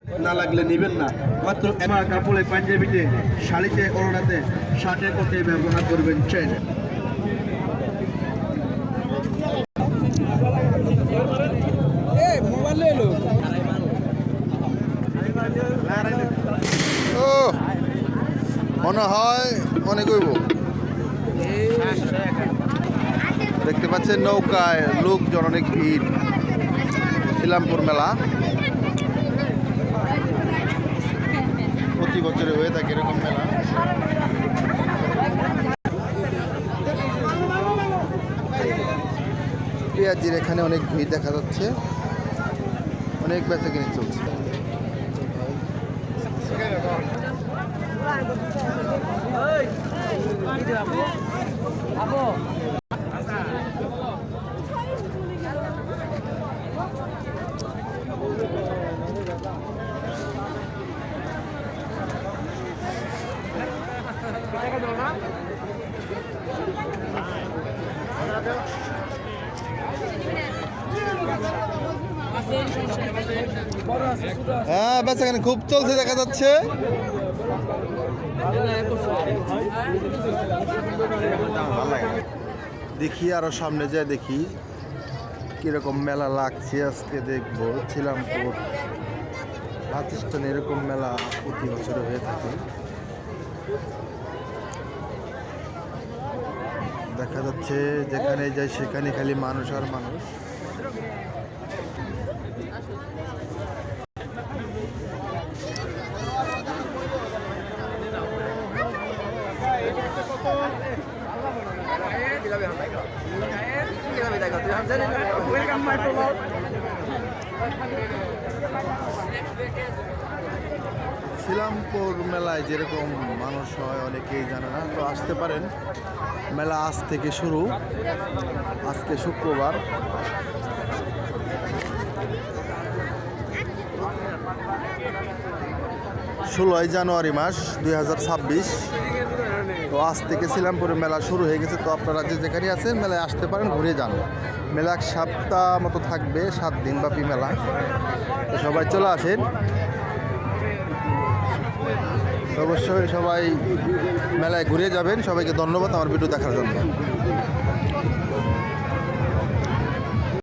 না লাগলে নেবেন না। মাত্র আমার কাপড়ে, পাঞ্জাবিতে, শাড়িতে, ওড়নাতে, শার্টে কোটে ব্যবহার করবেন চেন। ও মনে হয় অনেক হইব। দেখতে পাচ্ছেন নৌকায় লোকজন অনেক ভিড়। ইসলামপুর মেলা প্রতি বছরে হয়ে থাকে এরকম মেলা। পেঁয়াজির এখানে অনেক ভিড় দেখা যাচ্ছে, অনেক বেচা কিনে চলছে। হ্যাঁ বেচাকেনা খুব চলছে দেখা যাচ্ছে। দেখি আরো সামনে যায়, দেখি কিরকম মেলা লাগছে। আজকে দেখবো ছিলামপুর বাস স্ট্যান্ডে এরকম মেলা প্রতি বছর হয়ে থাকে। দেখা যাচ্ছে যেখানে যাই সেখানে খালি মানুষ আর মানুষ। ছিলামপুর মেলায় যেরকম মানুষ হয় অনেকেই জানে না, তো আসতে পারেন। মেলা আজ থেকে শুরু, আজকে শুক্রবার। ষোলোই জানুয়ারি মাস 2026। তো আজ থেকে ছিলামপুরে মেলা শুরু হয়ে গেছে। তো আপনারা যে যেখানে আছেন মেলায় আসতে পারেন, ঘুরে যান। মেলা এক সপ্তাহ মতো থাকবে, 7 দিন ব্যাপী মেলা। তো সবাই চলে আসেন, অবশ্যই সবাই মেলায় ঘুরে যাবেন। সবাইকে ধন্যবাদ আমার ভিডিও দেখার জন্য।